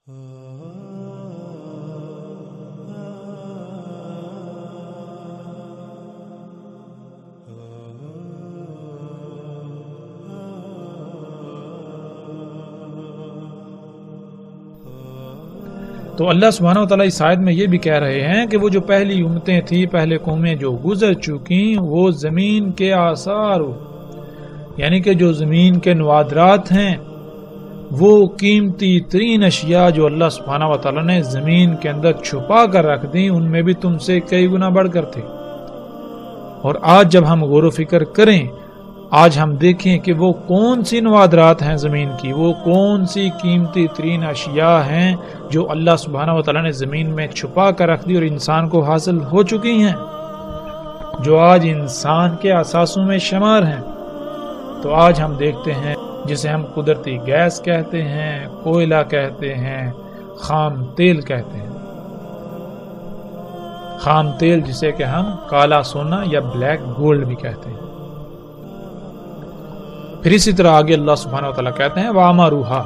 تو اللہ سبحانہ و تعالیٰ اس آیت میں یہ بھی کہہ رہے ہیں کہ وہ جو پہلی امتیں تھیں، پہلے قومیں جو گزر چکی، وہ زمین کے آثار، یعنی کہ جو زمین کے نوادرات ہیں، وہ قیمتی ترین اشیاء جو اللہ سبحانہ و تعالیٰ نے زمین کے اندر چھپا کر رکھ دیں، ان میں بھی تم سے کئی گنا بڑھ کر تھے۔ اور آج جب ہم غور و فکر کریں، آج ہم دیکھیں کہ وہ کون سی نوادرات ہیں زمین کی، وہ کون سی قیمتی ترین اشیاء ہیں جو اللہ سبحانہ و تعالیٰ نے زمین میں چھپا کر رکھ دی اور انسان کو حاصل ہو چکی ہیں، جو آج انسان کے اثاثوں میں شمار ہیں۔ تو آج ہم دیکھتے ہیں جسے ہم قدرتی گیس کہتے ہیں، کوئلہ کہتے ہیں، خام تیل کہتے ہیں، خام تیل جسے کہ ہم کالا سونا یا بلیک گولڈ بھی کہتے ہیں۔ پھر اسی طرح آگے اللہ سبحانہ وتعالیٰ کہتے ہیں وَعَمَرُوهَا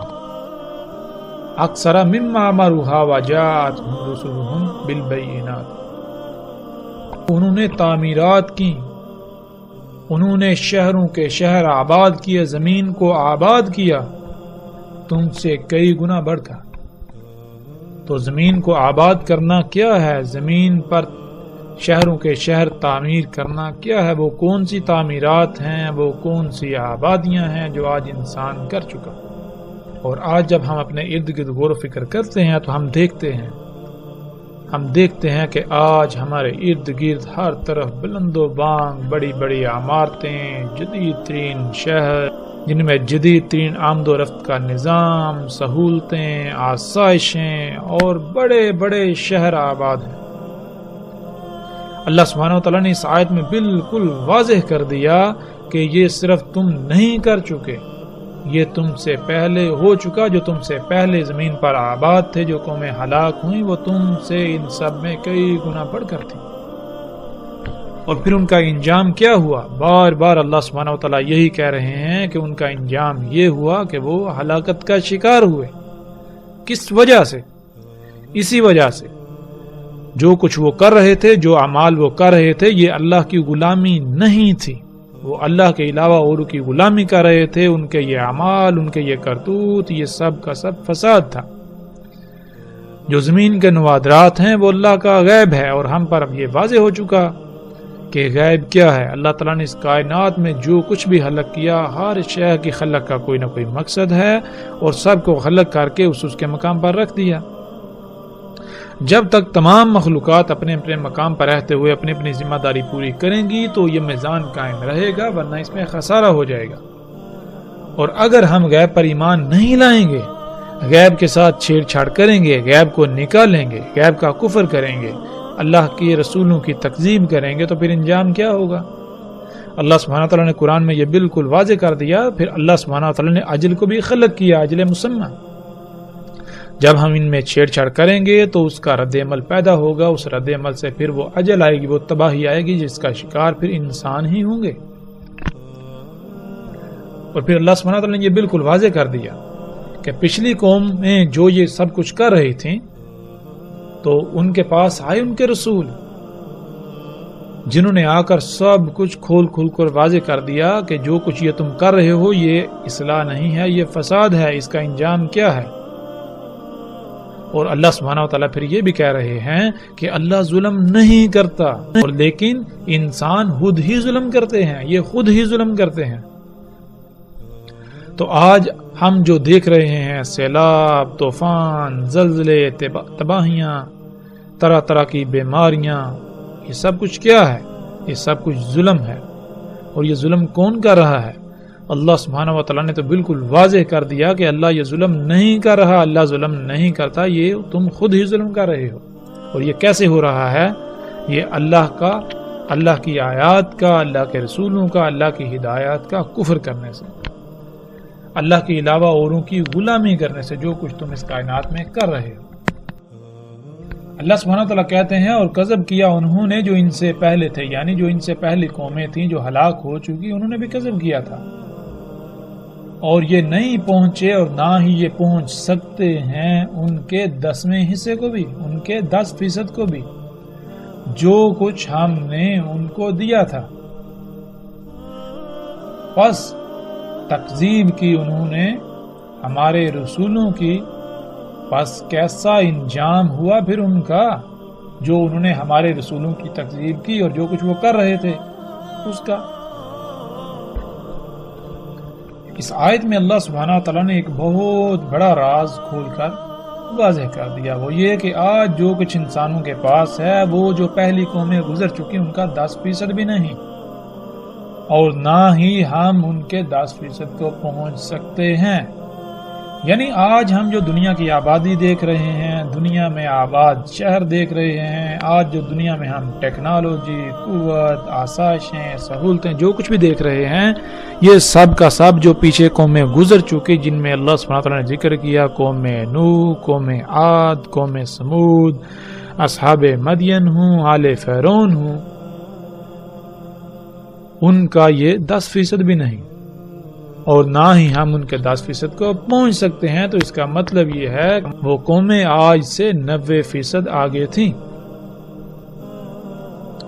أَكْثَرَ مِمَّا عَمَرُوهَا وَجَاءَتْهُمْ رُسُلُهُمْ بِالْبَيِّنَاتِ۔ انہوں نے تعمیرات کی، انہوں نے شہروں کے شہر آباد کیے، زمین کو آباد کیا تم سے کئی گنا بڑھ کر۔ تو زمین کو آباد کرنا کیا ہے؟ زمین پر شہروں کے شہر تعمیر کرنا کیا ہے؟ وہ کون سی تعمیرات ہیں، وہ کون سی آبادیاں ہیں جو آج انسان کر چکا۔ اور آج جب ہم اپنے ارد گرد غور و فکر کرتے ہیں تو ہم دیکھتے ہیں کہ آج ہمارے ارد گرد ہر طرف بلند و بانگ بڑی بڑی عمارتیں، جدید ترین شہر جن میں جدید ترین آمد و رفت کا نظام، سہولتیں، آسائشیں اور بڑے بڑے شہر آباد ہیں۔ اللہ سبحانہ و تعالیٰ نے اس آیت میں بالکل واضح کر دیا کہ یہ صرف تم نہیں کر چکے، یہ تم سے پہلے ہو چکا۔ جو تم سے پہلے زمین پر آباد تھے، جو قومیں ہلاک ہوئیں، وہ تم سے ان سب میں کئی گنا بڑھ کر تھیں۔ اور پھر ان کا انجام کیا ہوا؟ بار بار اللہ سبحانہ و تعالیٰ یہی کہہ رہے ہیں کہ ان کا انجام یہ ہوا کہ وہ ہلاکت کا شکار ہوئے۔ کس وجہ سے؟ اسی وجہ سے جو کچھ وہ کر رہے تھے، جو اعمال وہ کر رہے تھے، یہ اللہ کی غلامی نہیں تھی، وہ اللہ کے علاوہ اور کی غلامی کر رہے تھے۔ ان کے یہ اعمال، ان کے یہ کرتوت، یہ سب کا سب فساد تھا۔ جو زمین کے نوادرات ہیں وہ اللہ کا غیب ہے، اور ہم پر اب یہ واضح ہو چکا کہ غیب کیا ہے۔ اللہ تعالیٰ نے اس کائنات میں جو کچھ بھی خلق کیا، ہر شے کی خلق کا کوئی نہ کوئی مقصد ہے، اور سب کو خلق کر کے اس کے مقام پر رکھ دیا۔ جب تک تمام مخلوقات اپنے اپنے مقام پر رہتے ہوئے اپنی اپنی ذمہ داری پوری کریں گی تو یہ میزان قائم رہے گا، ورنہ اس میں خسارہ ہو جائے گا۔ اور اگر ہم غیب پر ایمان نہیں لائیں گے، غیب کے ساتھ چھیڑ چھاڑ کریں گے، غیب کو نکالیں گے، غیب کا کفر کریں گے، اللہ کے رسولوں کی تکذیب کریں گے، تو پھر انجام کیا ہوگا؟ اللہ سبحانہ تعالیٰ نے قرآن میں یہ بالکل واضح کر دیا۔ پھر اللہ سبحانہ تعالیٰ نے اجل کو بھی خلق کیا، اجل مسمى۔ جب ہم ان میں چھیڑ چھاڑ کریں گے تو اس کا رد عمل پیدا ہوگا، اس رد عمل سے پھر وہ اجل آئے گی، وہ تباہی آئے گی، جس کا شکار پھر انسان ہی ہوں گے۔ اور پھر اللہ سبحانہ تعالیٰ نے یہ بالکل واضح کر دیا کہ پچھلی قوم میں جو یہ سب کچھ کر رہی تھیں تو ان کے پاس آئے ان کے رسول، جنہوں نے آ کر سب کچھ کھول کر واضح کر دیا کہ جو کچھ یہ تم کر رہے ہو یہ اصلاح نہیں ہے، یہ فساد ہے، اس کا انجام کیا ہے۔ اور اللہ سبحانہ وتعالیٰ پھر یہ بھی کہہ رہے ہیں کہ اللہ ظلم نہیں کرتا، اور لیکن انسان خود ہی ظلم کرتے ہیں، یہ خود ہی ظلم کرتے ہیں۔ تو آج ہم جو دیکھ رہے ہیں، سیلاب، طوفان، زلزلے، تباہیاں، طرح طرح کی بیماریاں، یہ سب کچھ کیا ہے؟ یہ سب کچھ ظلم ہے۔ اور یہ ظلم کون کر رہا ہے؟ اللہ سبحانہ و تعالیٰ نے تو بالکل واضح کر دیا کہ اللہ یہ ظلم نہیں کر رہا، اللہ ظلم نہیں کرتا، یہ تم خود ہی ظلم کر رہے ہو۔ اور یہ کیسے ہو رہا ہے؟ یہ اللہ کی آیات کا، اللہ کے رسولوں کا، اللہ کی ہدایات کا کفر کرنے سے، اللہ کے علاوہ اوروں کی غلامی کرنے سے، جو کچھ تم اس کائنات میں کر رہے ہو۔ اللہ سبحانہ وتعالیٰ کہتے ہیں اور کذب کیا انہوں نے جو ان سے پہلے تھے، یعنی جو ان سے پہلی قومیں تھیں جو ہلاک ہو چکی، انہوں نے بھی کذب کیا تھا۔ اور یہ نہیں پہنچے اور نہ ہی یہ پہنچ سکتے ہیں ان کے 10ویں حصے کو بھی، ان کے 10% کو بھی جو کچھ ہم نے ان کو دیا تھا۔ پس تکذیب کی انہوں نے ہمارے رسولوں کی، پس کیسا انجام ہوا پھر ان کا، جو انہوں نے ہمارے رسولوں کی تکذیب کی اور جو کچھ وہ کر رہے تھے اس کا۔ اس آیت میں اللہ سبحانہ وتعالیٰ نے ایک بہت بڑا راز کھول کر واضح کر دیا، وہ یہ کہ آج جو کچھ انسانوں کے پاس ہے وہ جو پہلی قومیں گزر چکی ان کا 10% بھی نہیں، اور نہ ہی ہم ان کے 10% کو پہنچ سکتے ہیں۔ یعنی آج ہم جو دنیا کی آبادی دیکھ رہے ہیں، دنیا میں آباد شہر دیکھ رہے ہیں، آج جو دنیا میں ہم ٹیکنالوجی، قوت، آسائشیں، سہولتیں جو کچھ بھی دیکھ رہے ہیں، یہ سب کا سب جو پیچھے قومیں گزر چکی جن میں اللہ سبحانہ وتعالیٰ نے ذکر کیا، قوم نوح، قوم عاد، قوم سمود، اصحاب مدین ہوں، آل فرعون ہوں، ان کا یہ 10% بھی نہیں، اور نہ ہی ہم ان کے 10% کو پہنچ سکتے ہیں۔ تو اس کا مطلب یہ ہے وہ قومیں آج سے 90% آگے تھیں،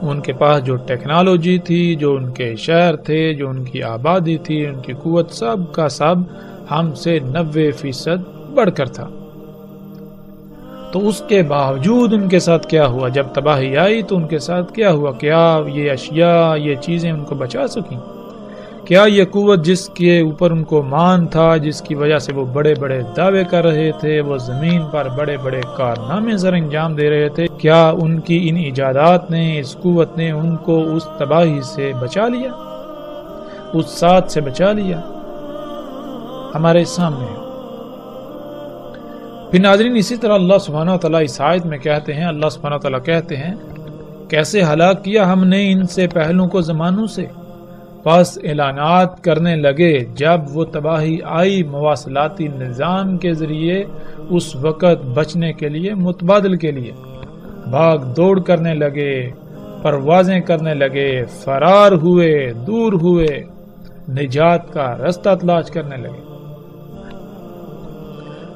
ان کے پاس جو ٹیکنالوجی تھی، جو ان کے شہر تھے، جو ان کی آبادی تھی، ان کی قوت، سب کا سب ہم سے 90% بڑھ کر تھا۔ تو اس کے باوجود ان کے ساتھ کیا ہوا؟ جب تباہی آئی تو ان کے ساتھ کیا ہوا؟ کیا یہ اشیاء، یہ چیزیں ان کو بچا سکیں؟ کیا یہ قوت جس کے اوپر ان کو مان تھا، جس کی وجہ سے وہ بڑے بڑے دعوے کر رہے تھے، وہ زمین پر بڑے بڑے کارنامے سر انجام دے رہے تھے، کیا ان کی ان ایجادات نے، اس قوت نے ان کو اس تباہی سے بچا لیا، اس ساتھ سے بچا لیا؟ ہمارے سامنے ہے۔ پھر ناظرین اسی طرح اللہ سبحانہ وتعالیٰ اس آیت میں کہتے ہیں، اللہ سبحانہ وتعالیٰ کہتے ہیں کیسے ہلاک کیا ہم نے ان سے پہلوں کو زمانوں سے، پس اعلانات کرنے لگے جب وہ تباہی آئی مواصلاتی نظام کے ذریعے، اس وقت بچنے کے لیے، متبادل کے لیے بھاگ دوڑ کرنے لگے، پروازیں کرنے لگے، فرار ہوئے، دور ہوئے، نجات کا رستہ تلاش کرنے لگے۔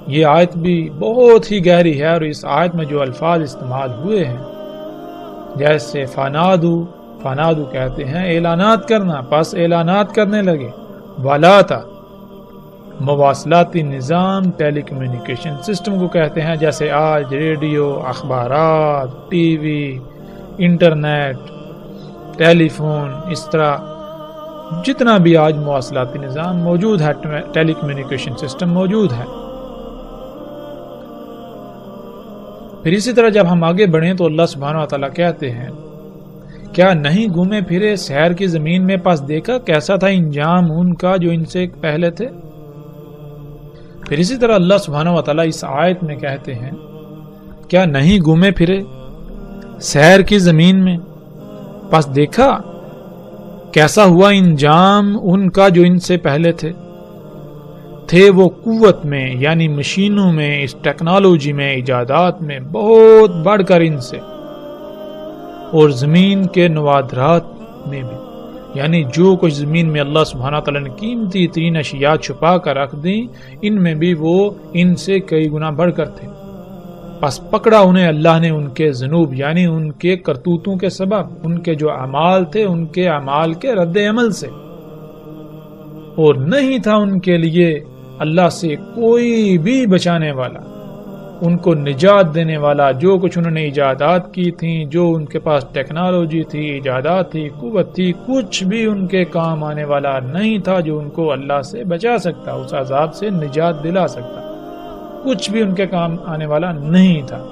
یہ آیت بھی بہت ہی گہری ہے، اور اس آیت میں جو الفاظ استعمال ہوئے ہیں جیسے فنادو کہتے ہیں اعلانات کرنا، پس اعلانات کرنے لگے، ولاتا مواصلاتی نظام، ٹیلی کمیونیکیشن سسٹم کو کہتے ہیں، جیسے آج ریڈیو، اخبارات، ٹی وی، انٹرنیٹ، ٹیلی فون، اس طرح جتنا بھی آج مواصلاتی نظام موجود ہے، ٹیلی کمیونیکیشن سسٹم موجود ہے۔ پھر اسی طرح جب ہم آگے بڑھیں تو اللہ سبحانہ وتعالیٰ کہتے ہیں کیا نہیں گھومے پھرے سحر کی زمین میں، پس دیکھا کیسا تھا انجام ان کا جو ان سے پہلے تھے۔ پھر اسی طرح اللہ سبحانہ وتعالیٰ اس آیت میں کہتے ہیں کیا نہیں گھومے پھرے سحر کی زمین میں، پس دیکھا کیسا ہوا انجام ان کا جو ان سے پہلے تھے وہ قوت میں، یعنی مشینوں میں، اس ٹیکنالوجی میں، ایجادات میں بہت بڑھ کر ان سے، اور زمین کے نوادرات میں بھی، یعنی جو کچھ زمین میں اللہ سبحانہ تعالیٰ نے قیمتی ترین اشیاء چھپا کر رکھ دیں، ان میں بھی وہ ان سے کئی گنا بڑھ کر تھے۔ پس پکڑا انہیں اللہ نے ان کے ذنوب، یعنی ان کے کرتوتوں کے سبب، ان کے جو اعمال تھے ان کے اعمال کے رد عمل سے، اور نہیں تھا ان کے لیے اللہ سے کوئی بھی بچانے والا، ان کو نجات دینے والا۔ جو کچھ انہوں نے ایجادات کی تھیں، جو ان کے پاس ٹیکنالوجی تھی، ایجادات تھی، قوت تھی، کچھ بھی ان کے کام آنے والا نہیں تھا جو ان کو اللہ سے بچا سکتا، اس عذاب سے نجات دلا سکتا، کچھ بھی ان کے کام آنے والا نہیں تھا۔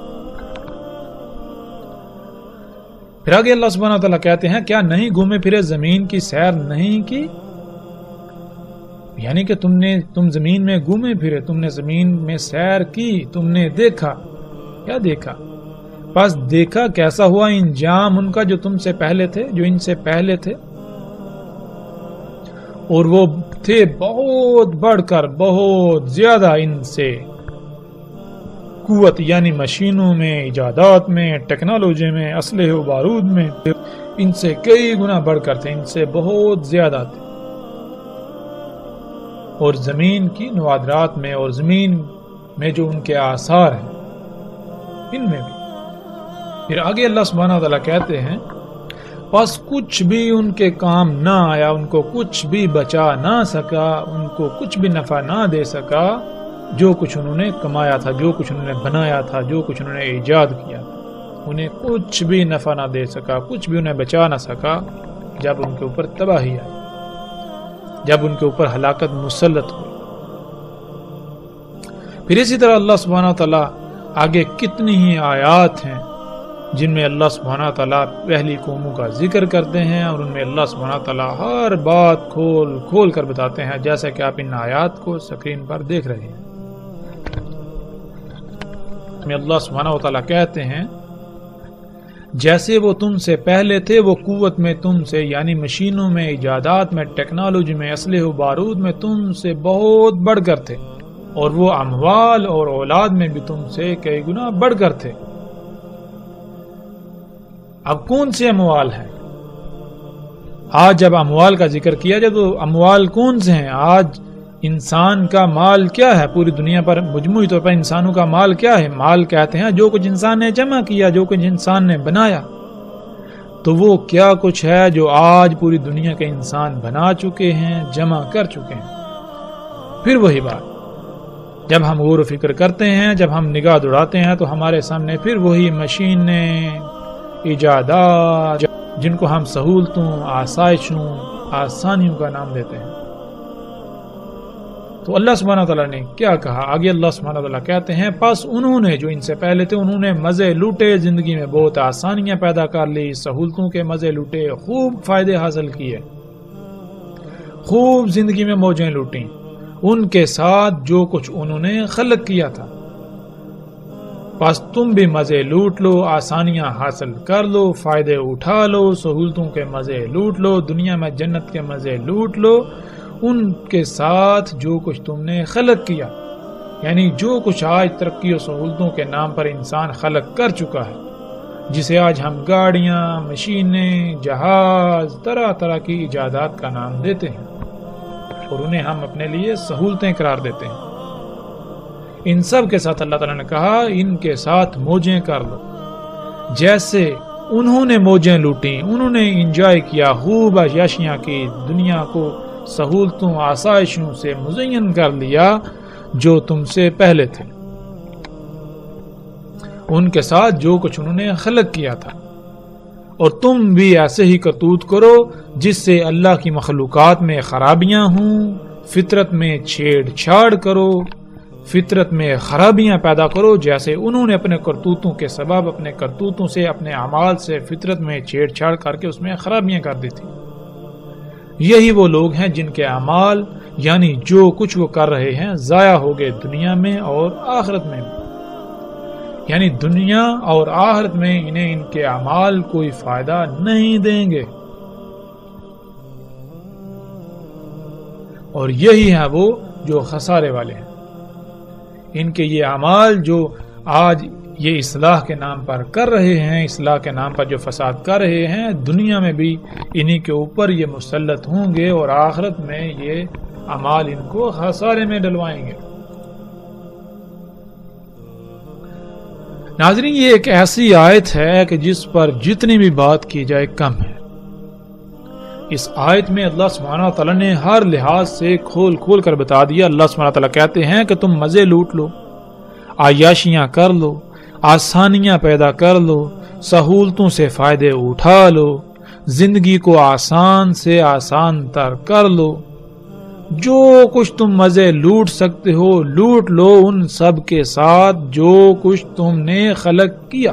پھر آگے اللہ سبحانہ وتعالیٰ کہتے ہیں کیا نہیں گھومے پھرے زمین کی سیر نہیں کی، یعنی کہ تم زمین میں گھومے پھرے، تم نے زمین میں سیر کی، تم نے دیکھا، کیا دیکھا؟ پس دیکھا کیسا ہوا انجام ان کا جو تم سے پہلے تھے، جو ان سے پہلے تھے، اور وہ تھے بہت بڑھ کر، بہت زیادہ ان سے قوت، یعنی مشینوں میں، ایجادات میں، ٹیکنالوجی میں، اسلحے و بارود میں، ان سے کئی گنا بڑھ کر تھے، ان سے بہت زیادہ تھے۔ اور زمین کی نوادرات میں اور زمین میں جو ان کے آثار ہیں ان میں بھی۔ پھر آگے اللہ سبحانہ وتعالی کہتے ہیں بس کچھ بھی ان کے کام نہ آیا، ان کو کچھ بھی بچا نہ سکا، ان کو کچھ بھی نفع نہ دے سکا جو کچھ انہوں نے کمایا تھا، جو کچھ انہوں نے بنایا تھا، جو کچھ انہوں نے ایجاد کیا تھا، انہیں کچھ بھی نفع نہ دے سکا، کچھ بھی انہیں بچا نہ سکا جب ان کے اوپر تباہی آئی، جب ان کے اوپر ہلاکت مسلط ہوئی۔ پھر اسی طرح اللہ سبحانہ وتعالی آگے کتنی ہی آیات ہیں جن میں اللہ سبحانہ تعالیٰ پہلی قوموں کا ذکر کرتے ہیں اور ان میں اللہ سبحانہ تعالیٰ ہر بات کھول کھول کر بتاتے ہیں، جیسا کہ آپ ان آیات کو سکرین پر دیکھ رہے ہیں۔ میں اللہ سبحانہ تعالیٰ کہتے ہیں جیسے وہ تم سے پہلے تھے، وہ قوت میں تم سے یعنی مشینوں میں، ایجادات میں، ٹیکنالوجی میں، اسلحے و بارود میں تم سے بہت بڑھ کر تھے، اور وہ اموال اور اولاد میں بھی تم سے کئی گنا بڑھ کر تھے۔ اب کون سے اموال ہیں؟ آج جب اموال کا ذکر کیا جائے تو اموال کون سے ہیں؟ آج انسان کا مال کیا ہے؟ پوری دنیا پر مجموعی طور پر انسانوں کا مال کیا ہے؟ مال کہتے ہیں جو کچھ انسان نے جمع کیا، جو کچھ انسان نے بنایا۔ تو وہ کیا کچھ ہے جو آج پوری دنیا کے انسان بنا چکے ہیں، جمع کر چکے ہیں۔ پھر وہی بات جب ہم غور و فکر کرتے ہیں، جب ہم نگاہ دوڑاتے ہیں تو ہمارے سامنے پھر وہی مشینیں، ایجادات جن کو ہم سہولتوں، آسائشوں، آسانیوں کا نام دیتے ہیں۔ تو اللہ سبحانہ تعالیٰ نے کیا کہا؟ آگے اللہ سبحانہ تعالیٰ کہتے ہیں پس انہوں نے، جو ان سے پہلے تھے، انہوں نے مزے لوٹے، زندگی میں بہت آسانیاں پیدا کر لی، سہولتوں کے مزے لوٹے، خوب فائدے حاصل کیے، خوب زندگی میں موجیں لوٹیں، ان کے ساتھ جو کچھ انہوں نے خلق کیا تھا۔ پس تم بھی مزے لوٹ لو، آسانیاں حاصل کر لو، فائدے اٹھا لو، سہولتوں کے مزے لوٹ لو، دنیا میں جنت کے مزے لوٹ لو، ان کے ساتھ جو کچھ تم نے خلق کیا، یعنی جو کچھ آج ترقی و سہولتوں کے نام پر انسان خلق کر چکا ہے، جسے آج ہم گاڑیاں، مشینیں، جہاز، طرح طرح کی ایجادات کا نام دیتے ہیں اور انہیں ہم اپنے لیے سہولتیں قرار دیتے ہیں۔ ان سب کے ساتھ اللہ تعالیٰ نے کہا ان کے ساتھ موجیں کر لو، جیسے انہوں نے موجیں لوٹیں، انہوں نے انجوائے کیا، خوب عیاشیاں کی، دنیا کو سہولتوں، آسائشوں سے مزین کر لیا جو تم سے پہلے تھے، ان کے ساتھ جو کچھ انہوں نے خلق کیا تھا۔ اور تم بھی ایسے ہی کرتوت کرو جس سے اللہ کی مخلوقات میں خرابیاں ہوں، فطرت میں چھیڑ چھاڑ کرو، فطرت میں خرابیاں پیدا کرو، جیسے انہوں نے اپنے کرتوتوں کے سبب، اپنے کرتوتوں سے، اپنے اعمال سے فطرت میں چھیڑ چھاڑ کر کے اس میں خرابیاں کر دی تھی۔ یہی وہ لوگ ہیں جن کے اعمال یعنی جو کچھ وہ کر رہے ہیں ضائع ہو گئے دنیا میں اور آخرت میں بھی، یعنی دنیا اور آخرت میں انہیں ان کے اعمال کوئی فائدہ نہیں دیں گے۔ اور یہی ہیں وہ جو خسارے والے ہیں، ان کے یہ اعمال جو آج یہ اصلاح کے نام پر کر رہے ہیں، اصلاح کے نام پر جو فساد کر رہے ہیں، دنیا میں بھی انہی کے اوپر یہ مسلط ہوں گے اور آخرت میں یہ اعمال ان کو خسارے میں ڈلوائیں گے۔ ناظرین، یہ ایک ایسی آیت ہے کہ جس پر جتنی بھی بات کی جائے کم ہے۔ اس آیت میں اللہ سبحانہ تعالیٰ نے ہر لحاظ سے کھول کھول کر بتا دیا۔ اللہ سبحانہ تعالیٰ کہتے ہیں کہ تم مزے لوٹ لو، عیاشیاں کر لو، آسانیاں پیدا کر لو، سہولتوں سے فائدے اٹھا لو، زندگی کو آسان سے آسان تر کر لو، جو کچھ تم مزے لوٹ سکتے ہو لوٹ لو، ان سب کے ساتھ جو کچھ تم نے خلق کیا۔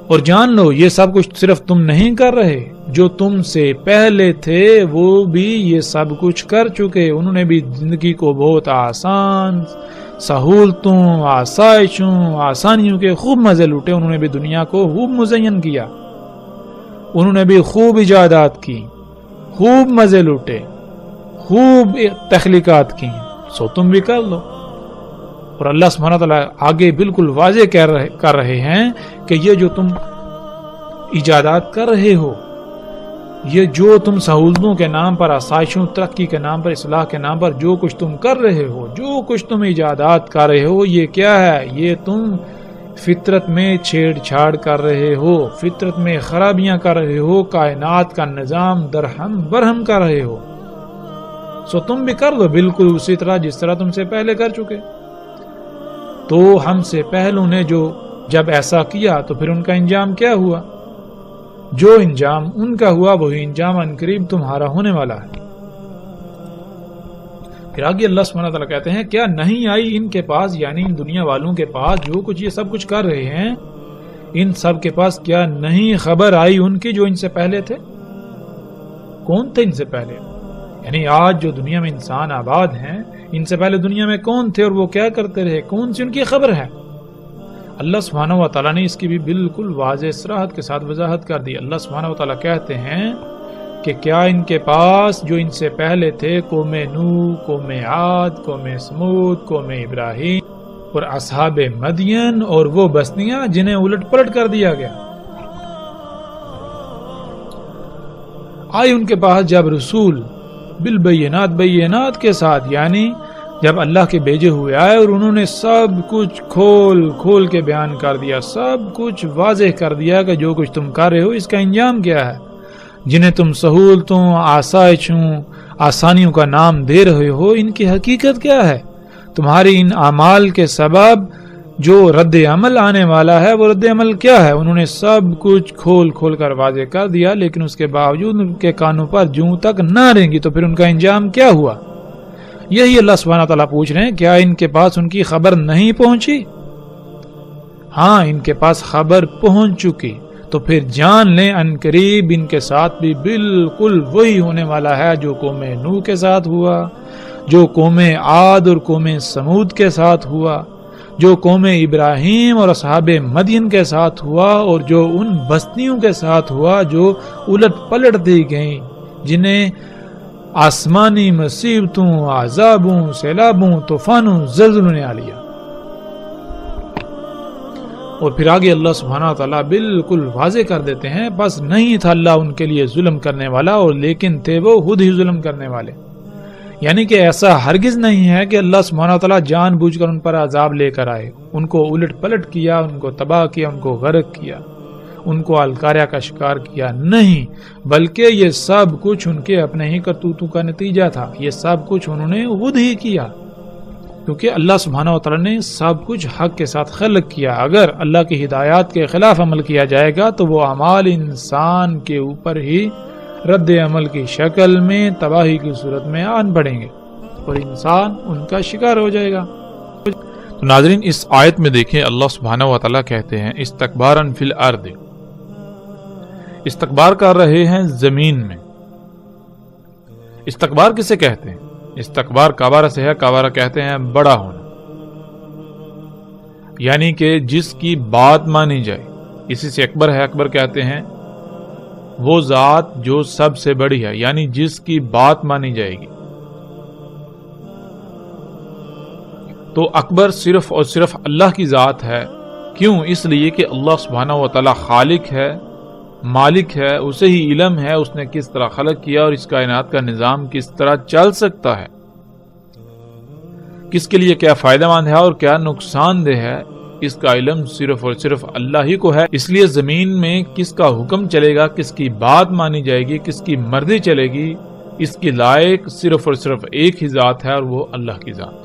اور جان لو یہ سب کچھ صرف تم نہیں کر رہے، جو تم سے پہلے تھے وہ بھی یہ سب کچھ کر چکے، انہوں نے بھی زندگی کو بہت آسان، سہولتوں، آسائشوں، آسانیوں کے خوب مزے لوٹے، انہوں نے بھی دنیا کو خوب مزین کیا، انہوں نے بھی خوب ایجادات کی، خوب مزے لوٹے، خوب تخلیقات کی، سو تم بھی کر لو۔ اور اللہ سبحانہ تعالیٰ آگے بالکل واضح کر رہے ہیں کہ یہ جو تم ایجادات کر رہے ہو، یہ جو تم سہولتوں کے نام پر، آسائشوں، ترقی کے نام پر، اصلاح کے نام پر جو کچھ تم کر رہے ہو، جو کچھ تم ایجادات کر رہے ہو، یہ کیا ہے؟ یہ تم فطرت میں چھیڑ چھاڑ کر رہے ہو، فطرت میں خرابیاں کر رہے ہو، کائنات کا نظام درہم برہم کر رہے ہو. سو تم بھی کر دو بالکل اسی طرح جس طرح تم سے پہلے کر چکے. تو ہم سے پہلوں نے جب ایسا کیا تو پھر ان کا انجام کیا ہوا؟ جو انجام ان کا ہوا وہی انجام عنقریب تمہارا ہونے والا ہے. پھر آگے اللہ سبحانہ وتعالیٰ کہتے ہیں کیا نہیں آئی ان کے پاس، یعنی ان دنیا والوں کے پاس جو کچھ یہ سب کچھ کر رہے ہیں، ان سب کے پاس کیا نہیں خبر آئی ان کی جو ان سے پہلے تھے؟ کون تھے ان سے پہلے؟ یعنی آج جو دنیا میں انسان آباد ہیں، ان سے پہلے دنیا میں کون تھے اور وہ کیا کرتے رہے؟ کون سی ان کی خبر ہے؟ اللہ سبحانہ و تعالیٰ نے اس کی بھی بالکل واضح صراحت کے ساتھ وضاحت کر دی. اللہ سبحانہ و تعالیٰ کہتے ہیں کہ کیا ان کے پاس جو ان سے پہلے تھے، قوم نوح، قوم عاد، قوم سمود، قوم ابراہیم اور اصحاب مدین اور وہ بستیاں جنہیں الٹ پلٹ کر دیا گیا، آئی ان کے پاس جب رسول بالبینات، بینات کے ساتھ، یعنی جب اللہ کے بھیجے ہوئے آئے اور انہوں نے سب کچھ کھول کھول کے بیان کر دیا، سب کچھ واضح کر دیا کہ جو کچھ تم کر رہے ہو اس کا انجام کیا ہے، جنہیں تم سہولتوں، آسائشوں، آسانیوں کا نام دے رہے ہو، ان کی حقیقت کیا ہے؟ تمہاری ان اعمال کے سبب جو رد عمل آنے والا ہے وہ رد عمل کیا ہے؟ انہوں نے سب کچھ کھول کھول کر واضح کر دیا، لیکن اس کے باوجود ان کے کانوں پر جوں تک نہ رہیں گی تو پھر ان کا انجام کیا ہوا؟ یہی اللہ سبحانہ تعالیٰ پوچھ رہے ہیں کیا ان کے پاس ان کی خبر نہیں پہنچی؟ ہاں، ان کے پاس خبر پہنچ چکی. تو پھر جان لیں عنقریب ان کے ساتھ بھی بالکل وہی ہونے والا ہے جو قوم نوح کے ساتھ ہوا، جو قوم عاد اور قوم سمود کے ساتھ ہوا، جو قوم ابراہیم اور اصحاب مدین کے ساتھ ہوا، اور جو ان بستیوں کے ساتھ ہوا جو الٹ پلٹ دی گئیں، جنہیں آسمانی مصیبتوں، عذابوں، سیلابوں، طوفانوں، زلزلوں نے آ لیا. اور پھر آگے اللہ سبحانہ تعالیٰ بالکل واضح کر دیتے ہیں بس نہیں تھا اللہ ان کے لیے ظلم کرنے والا، اور لیکن تھے وہ خود ہی ظلم کرنے والے. یعنی کہ ایسا ہرگز نہیں ہے کہ اللہ سبحانہ تعالیٰ جان بوجھ کر ان پر عذاب لے کر آئے، ان کو الٹ پلٹ کیا، ان کو تباہ کیا، ان کو غرق کیا، ان کو الکاریہ کا شکار کیا. نہیں، بلکہ یہ سب کچھ ان کے اپنے ہی کرتوتوں کا نتیجہ تھا. یہ سب کچھ انہوں نے خود ہی کیا، کیونکہ اللہ سبحانہ وتعالی نے سب کچھ حق کے ساتھ خلق کیا. اگر اللہ کی ہدایات کے خلاف عمل کیا جائے گا تو وہ اعمال انسان کے اوپر ہی رد عمل کی شکل میں تباہی کی صورت میں آن پڑیں گے اور انسان ان کا شکار ہو جائے گا. تو ناظرین، اس آیت میں دیکھیں اللہ سبحانہ وتعالی کہتے ہیں استکباراً فی الارض، استکبار کر رہے ہیں زمین میں. استکبار کسے کہتے ہیں؟ استکبار کابارہ سے ہے. کابارہ کہتے ہیں بڑا ہونا، یعنی کہ جس کی بات مانی جائے، اسی سے اکبر ہے. اکبر کہتے ہیں وہ ذات جو سب سے بڑی ہے، یعنی جس کی بات مانی جائے گی. تو اکبر صرف اور صرف اللہ کی ذات ہے. کیوں؟ اس لیے کہ اللہ سبحانہ وتعالی خالق ہے، مالک ہے، اسے ہی علم ہے اس نے کس طرح خلق کیا اور اس کائنات کا نظام کس طرح چل سکتا ہے، کس کے لیے کیا فائدہ مند ہے اور کیا نقصان دہ ہے. اس کا علم صرف اور صرف اللہ ہی کو ہے. اس لیے زمین میں کس کا حکم چلے گا، کس کی بات مانی جائے گی، کس کی مرضی چلے گی، اس کی لائق صرف اور صرف ایک ہی ذات ہے اور وہ اللہ کی ذات.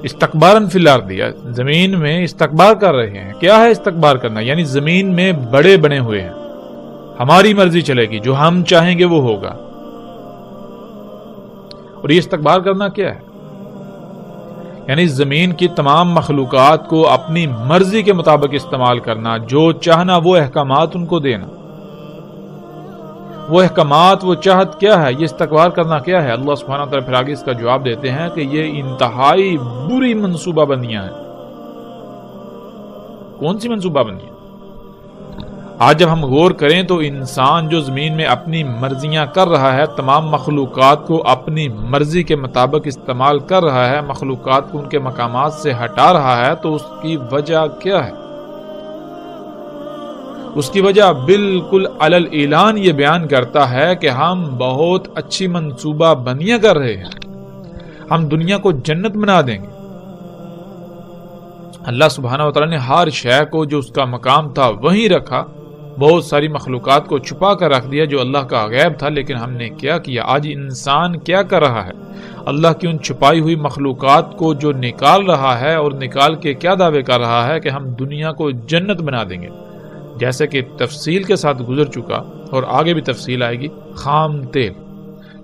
استکباراً فی الارض، زمین میں استکبار کر رہے ہیں. کیا ہے استکبار کرنا؟ یعنی زمین میں بڑے بنے ہوئے ہیں، ہماری مرضی چلے گی، جو ہم چاہیں گے وہ ہوگا. اور یہ استکبار کرنا کیا ہے؟ یعنی زمین کی تمام مخلوقات کو اپنی مرضی کے مطابق استعمال کرنا، جو چاہنا وہ احکامات ان کو دینا. وہ احکامات، وہ چاہت کیا ہے؟ یہ استکبار کرنا کیا ہے؟ اللہ سبحانہ وتعالی پھر آگے اس کا جواب دیتے ہیں کہ یہ انتہائی بری منصوبہ بندیاں ہیں. کون سی منصوبہ بندیاں؟ آج جب ہم غور کریں تو انسان جو زمین میں اپنی مرضیاں کر رہا ہے، تمام مخلوقات کو اپنی مرضی کے مطابق استعمال کر رہا ہے، مخلوقات کو ان کے مقامات سے ہٹا رہا ہے، تو اس کی وجہ کیا ہے؟ اس کی وجہ بالکل علل اعلان یہ بیان کرتا ہے کہ ہم بہت اچھی منصوبہ بندیاں کر رہے ہیں، ہم دنیا کو جنت بنا دیں گے۔ اللہ سبحانہ وتعالی نے ہر شے کو جو اس کا مقام تھا وہیں رکھا، بہت ساری مخلوقات کو چھپا کر رکھ دیا جو اللہ کا غیب تھا، لیکن ہم نے کیا کیا؟ آج انسان کیا کر رہا ہے؟ اللہ کی ان چھپائی ہوئی مخلوقات کو جو نکال رہا ہے، اور نکال کے کیا دعوے کر رہا ہے کہ ہم دنیا کو جنت بنا دیں گے، جیسے کہ تفصیل کے ساتھ گزر چکا اور آگے بھی تفصیل آئے گی۔ خام تیل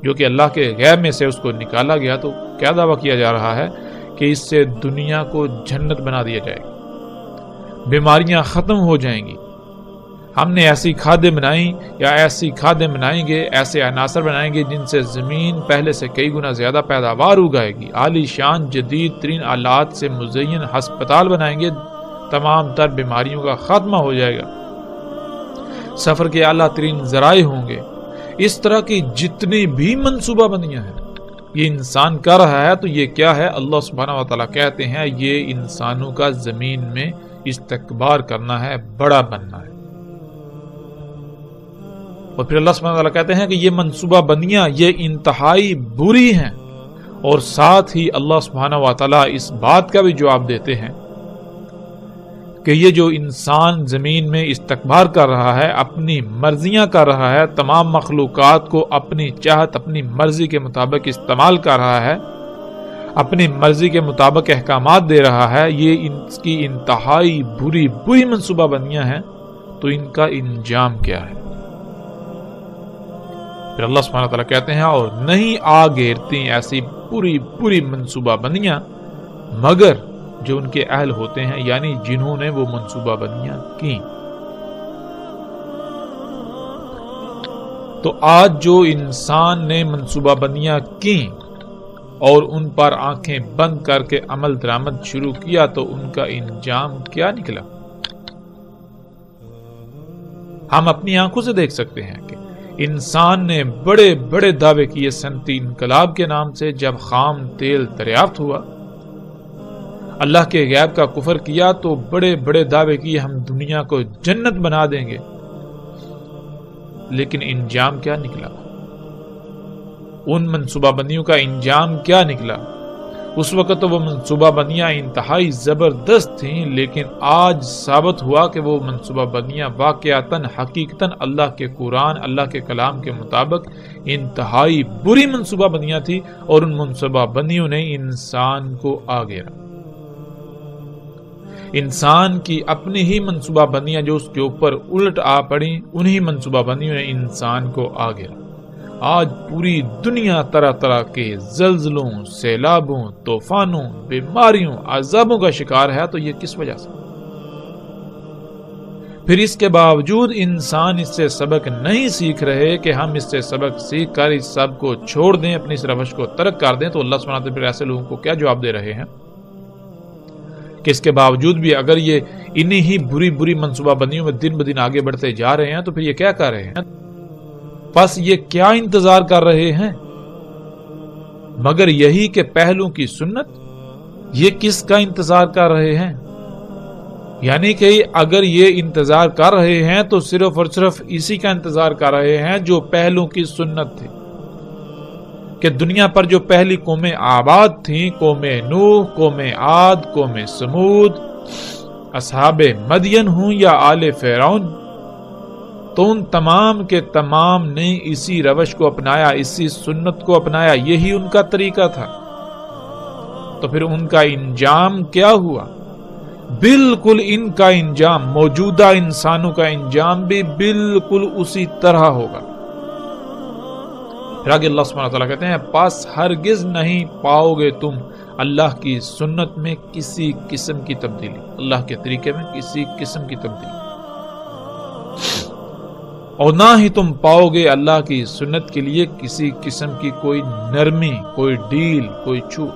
جو کہ اللہ کے غیب میں سے اس کو نکالا گیا، تو کیا دعویٰ کیا جا رہا ہے کہ اس سے دنیا کو جنت بنا دیا جائے گا، بیماریاں ختم ہو جائیں گی۔ ہم نے ایسی کھادیں بنائیں یا ایسی کھادیں بنائیں گے، ایسے عناصر بنائیں گے جن سے زمین پہلے سے کئی گنا زیادہ پیداوار اگائے گی، عالی شان جدید ترین آلات سے مزین ہسپتال بنائیں گے، تمام تر بیماریوں کا خاتمہ ہو جائے گا، سفر کے اعلیٰ ترین ذرائع ہوں گے۔ اس طرح کی جتنی بھی منصوبہ بندیاں ہیں یہ انسان کر رہا ہے، تو یہ کیا ہے؟ اللہ سبحانہ وتعالیٰ کہتے ہیں یہ انسانوں کا زمین میں استکبار کرنا ہے، بڑا بننا ہے۔ اور پھر اللہ سبحانہ وتعالیٰ کہتے ہیں کہ یہ منصوبہ بندیاں یہ انتہائی بری ہیں، اور ساتھ ہی اللہ سبحانہ وتعالیٰ اس بات کا بھی جواب دیتے ہیں کہ یہ جو انسان زمین میں استکبار کر رہا ہے، اپنی مرضیاں کر رہا ہے، تمام مخلوقات کو اپنی چاہت اپنی مرضی کے مطابق استعمال کر رہا ہے، اپنی مرضی کے مطابق احکامات دے رہا ہے، یہ اس کی انتہائی بری منصوبہ بندیاں ہیں، تو ان کا انجام کیا ہے؟ پھر اللہ سبحانہ وتعالیٰ کہتے ہیں اور نہیں آ گھیرتی ایسی بری منصوبہ بندیاں مگر جو ان کے اہل ہوتے ہیں، یعنی جنہوں نے وہ منصوبہ بندیاں کی۔ تو آج جو انسان نے منصوبہ بندیاں کی اور ان پر آنکھیں بند کر کے عمل درآمد شروع کیا، تو ان کا انجام کیا نکلا؟ ہم اپنی آنکھوں سے دیکھ سکتے ہیں کہ انسان نے بڑے بڑے دعوے کیے صنعتی انقلاب کے نام سے۔ جب خام تیل دریافت ہوا، اللہ کے غیب کا کفر کیا، تو بڑے بڑے دعوے کیے ہم دنیا کو جنت بنا دیں گے، لیکن انجام کیا نکلا؟ ان منصوبہ بندیوں کا انجام کیا نکلا؟ اس وقت تو وہ منصوبہ بندیاں انتہائی زبردست تھیں، لیکن آج ثابت ہوا کہ وہ منصوبہ بندیاں واقعتاً حقیقتاً اللہ کے قرآن، اللہ کے کلام کے مطابق انتہائی بری منصوبہ بندیاں تھیں، اور ان منصوبہ بندیوں نے انسان کو آ گھیرا۔ انسان کی اپنی ہی منصوبہ بندیاں جو اس کے اوپر الٹ آ پڑیں، انہی منصوبہ بندیوں نے انسان کو آ گھیرا۔ آج پوری دنیا طرح طرح کے زلزلوں، سیلابوں، طوفانوں، بیماریوں، عذابوں کا شکار ہے، تو یہ کس وجہ سے؟ پھر اس کے باوجود انسان اس سے سبق نہیں سیکھ رہے کہ ہم اس سے سبق سیکھ کر اس سب کو چھوڑ دیں، اپنی اس روش کو ترک کر دیں، تو اللہ سبحانہ وتعالیٰ پھر ایسے لوگوں کو کیا جواب دے رہے ہیں کہ اس کے باوجود بھی اگر یہ انہی ہی بری منصوبہ بندیوں میں دن بدن آگے بڑھتے جا رہے ہیں، تو پھر یہ کیا کر رہے ہیں؟ پس یہ کیا انتظار کر رہے ہیں مگر یہی کہ پہلوں کی سنت؟ یہ کس کا انتظار کر رہے ہیں؟ یعنی کہ اگر یہ انتظار کر رہے ہیں تو صرف اور صرف اسی کا انتظار کر رہے ہیں جو پہلوں کی سنت تھی، کہ دنیا پر جو پہلی قومیں آباد تھیں، قوم نوح، قوم عاد، قوم سمود، اصحاب مدین ہوں یا آل فرعون، تو ان تمام کے تمام نے اسی روش کو اپنایا، اسی سنت کو اپنایا، یہی ان کا طریقہ تھا۔ تو پھر ان کا انجام کیا ہوا؟ بالکل ان کا انجام، موجودہ انسانوں کا انجام بھی بالکل اسی طرح ہوگا۔ پھر آگے اللہ سبحانہ وتعالیٰ کہتے ہیں پس ہرگز نہیں پاؤ گے تم اللہ کی سنت میں کسی قسم کی تبدیلی، اللہ کے طریقے میں کسی قسم کی تبدیلی، اور نہ ہی تم پاؤ گے اللہ کی سنت کے لیے کسی قسم کی کوئی نرمی، کوئی ڈیل، کوئی چھوٹ۔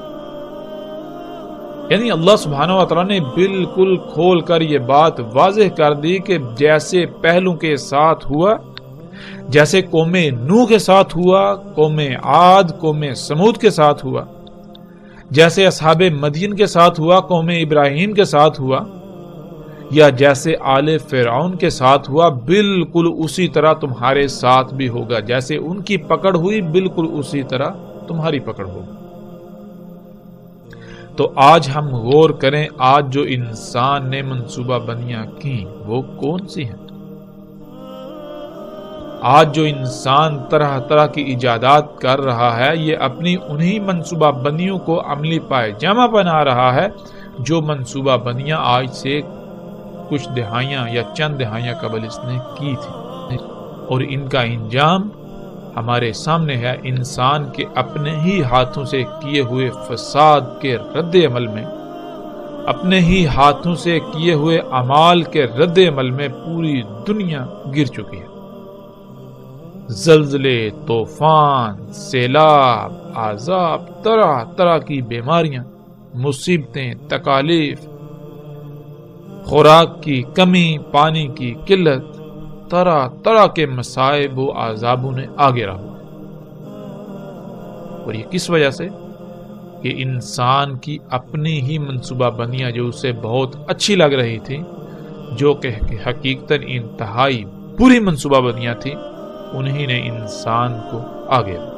یعنی اللہ سبحانہ وتعالیٰ نے بالکل کھول کر یہ بات واضح کر دی کہ جیسے پہلوں کے ساتھ ہوا، جیسے قوم نوح کے ساتھ ہوا، قوم عاد، قوم سمود کے ساتھ ہوا، جیسے اصحاب مدین کے ساتھ ہوا، قوم ابراہیم کے ساتھ ہوا، یا جیسے آل فرعون کے ساتھ ہوا بالکل اسی طرح تمہارے ساتھ بھی ہوگا، جیسے ان کی پکڑ ہوئی بالکل اسی طرح تمہاری پکڑ ہوگی۔ تو آج ہم غور کریں، آج جو انسان نے منصوبہ بندیاں کی وہ کون سی ہیں؟ آج جو انسان طرح طرح کی ایجادات کر رہا ہے، یہ اپنی انہی منصوبہ بندیوں کو عملی پائے جامہ بنا رہا ہے جو منصوبہ بندیاں آج سے کچھ دہائیاں یا چند دہائیاں قبل اس نے کی تھی، اور ان کا انجام ہمارے سامنے ہے۔ انسان کے اپنے ہی ہاتھوں سے کیے ہوئے فساد کے رد عمل میں، اپنے ہی ہاتھوں سے کیے ہوئے اعمال کے رد عمل میں پوری دنیا گر چکی ہے۔ زلزلے، طوفان، سیلاب، عذاب، طرح طرح کی بیماریاں، مصیبتیں، تکالیف، خوراک کی کمی، پانی کی قلت، طرح طرح کے مصائب و عذابوں نے آگے رہا، اور یہ کس وجہ سے؟ کہ انسان کی اپنی ہی منصوبہ بندیاں جو اسے بہت اچھی لگ رہی تھی، جو کہ حقیقتاً انتہائی بری منصوبہ بندیاں تھی، انہی نے انسان کو آگے رہا۔